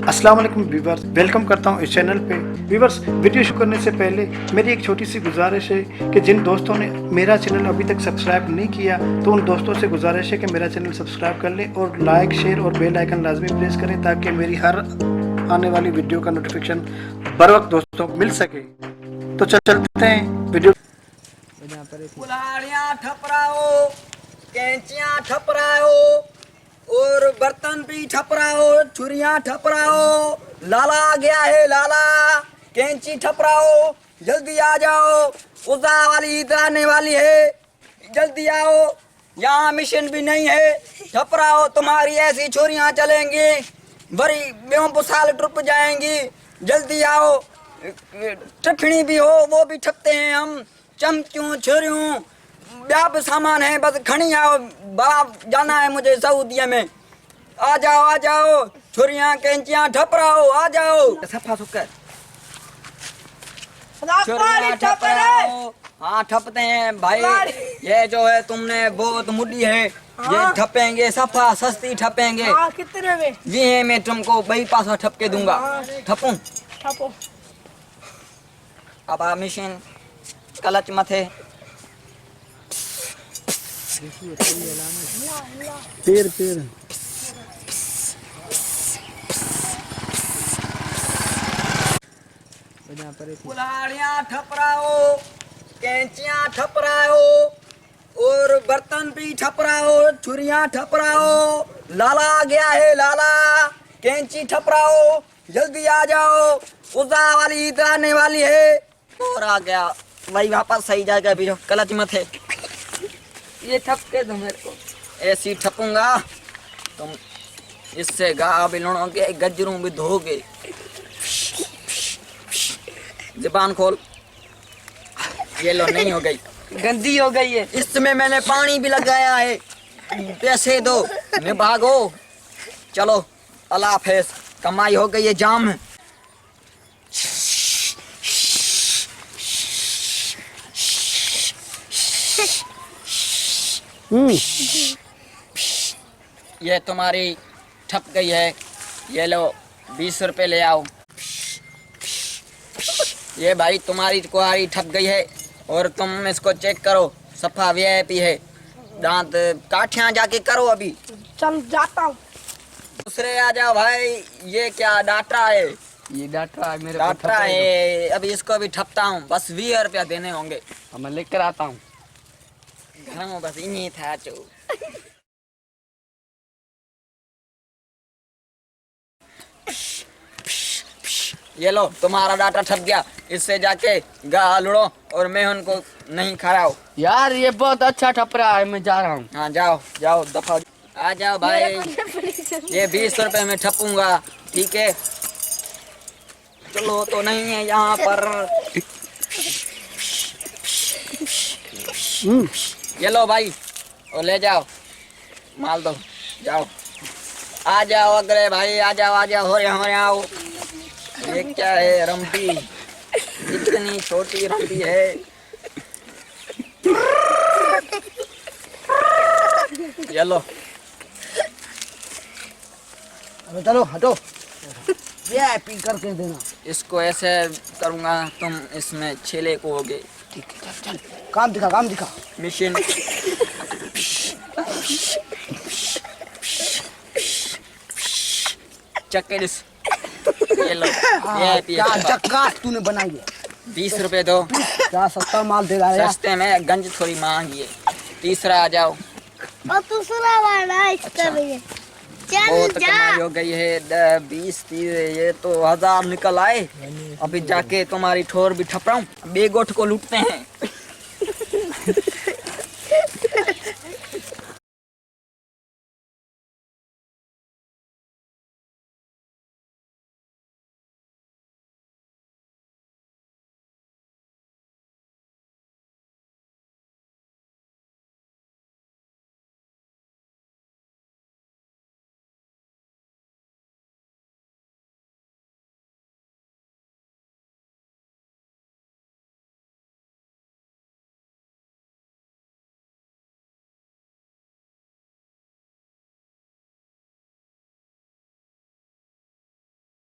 अस्सलाम वालेकुम viewers, welcome करता हूँ इस चैनल पे। व्यूवर्स, वीडियो शुरू करने से पहले मेरी एक छोटी सी गुजारिश है कि जिन दोस्तों ने मेरा चैनल अभी तक सब्सक्राइब नहीं किया तो उन दोस्तों से गुजारिश है कि मेरा चैनल सब्सक्राइब कर लें और लाइक, शेयर और बेल आइकन लाजमी प्रेस करें ताकि मेरी हर आने वाली वीडियो का नोटिफिकेशन बर वक्त दोस्तों को मिल सके। तो चलते हैं वीडियो। कुल्हाड़ियाँ ठपराओ, कैंचियाँ ठपराओ और बर्तन भी ठपराओ, छुरियाँ ठपराओ। लाला आ गया है, लाला कैंची ठपराओ, जल्दी आ जाओ। उज़ा वाली ईद आने वाली है, जल्दी आओ। यहाँ मिशन भी नहीं है, ठपराओ, तुम्हारी ऐसी छुरियाँ चलेंगी, बड़ी बेवं साल टूट जाएंगी। जल्दी आओ। टखनी भी हो वो भी ठपते हैं हम, चमचू छुरियों व्याप सामान है, बस खड़ी आओ। बाप जाना है मुझे सऊदिया में। आ जाओ आ जाओ, छुरियां कैंचियां ठपराओ, आ जाओ। सफा सुकर छुरियां ठपराओ। हाँ ठपते हैं भाई, ये जो है तुमने बहुत मुड़ी है, ये ठपेंगे सफा सस्ती ठपेंगे। कितने में? ये मैं तुमको बही पासा ठप के दूंगा। ठपूं ठपो। अब आ मिशन कलच मथे पेड़ पेड़ कुल्हाड़ियाँ ठपराओ, कैंचियाँ ठपराओ और बर्तन भी ठपराओ, छुरियाँ ठपराओ। लाला आ गया है, लाला कैंची ठपराओ, जल्दी आ जाओ। उज़ा वाली ईद आने वाली है। और आ गया वही वापस सही जाएगा भी कलच मत है। ये ठप के दो मेरे को, ऐसी ठपूंगा तुम इससे गा भी लुणोगे, गजरों भी धोगे। ज़बान खोल। ये लो, नहीं हो गई, गंदी हो गई है। इसमें मैंने पानी भी लगाया है। पैसे दो, मैं भागो। चलो अल्लाह हाफ़िज़, कमाई हो गई है जाम। ये तुम्हारी ठप गई है, ये लो 20 रुपए ले आओ। ये भाई तुम्हारी कुल्हाड़ी ठप गई है और तुम इसको चेक करो, सफा वीआईपी है। दांत काठियाँ जाके करो अभी। चल जाता हूँ। दूसरे आ जाओ भाई। ये क्या डाटा है? ये डाटा है मेरे डाटा है, अभी इसको भी ठपता हूँ। बस 20 रुपया देने होंगे। मैं लेकर आता हूँ। घर में बस इन्हीं था चो। ये लो, तुम्हारा डाटा ठप गया। इससे जाके गा लुड़ो और मैं उनको नहीं खराओ। यार ये बहुत अच्छा ठप रहा है, मैं जा रहा हूँ। हाँ जाओ जाओ, दफा आ जाओ भाई। ये 20 रुपए में ठपूंगा, ठीक है? चलो तो नहीं है यहाँ पर। ये लो भाई, और ले जाओ, माल दो, जाओ। आ जाओ अगले भाई, आ जाओ हो रहे आओ। ये क्या है रंपी, इतनी छोटी रंपी है। ये लो, चलो हटो, ये पी करके देना। इसको ऐसे करूँगा, तुम इसमें छेले को होगे। ठीक है, चल काम दिखा। मिशन चक्कर। ये लो, ये पिए। क्या चक्का तूने बनाई है? 20 रुपए दो। क्या सस्ता माल दे रहा है। सस्ते में गंज थोड़ी महंगी है। तीसरा आ जाओ। और दूसरा वाला इसका भी है। चल बहुत जा। कमाई हो गई है। 20 30, ये तो 1000 निकल आए। अभी जाके तुम्हारी ठोर भी ठपराऊं, बेगोठ को लूटते हैं।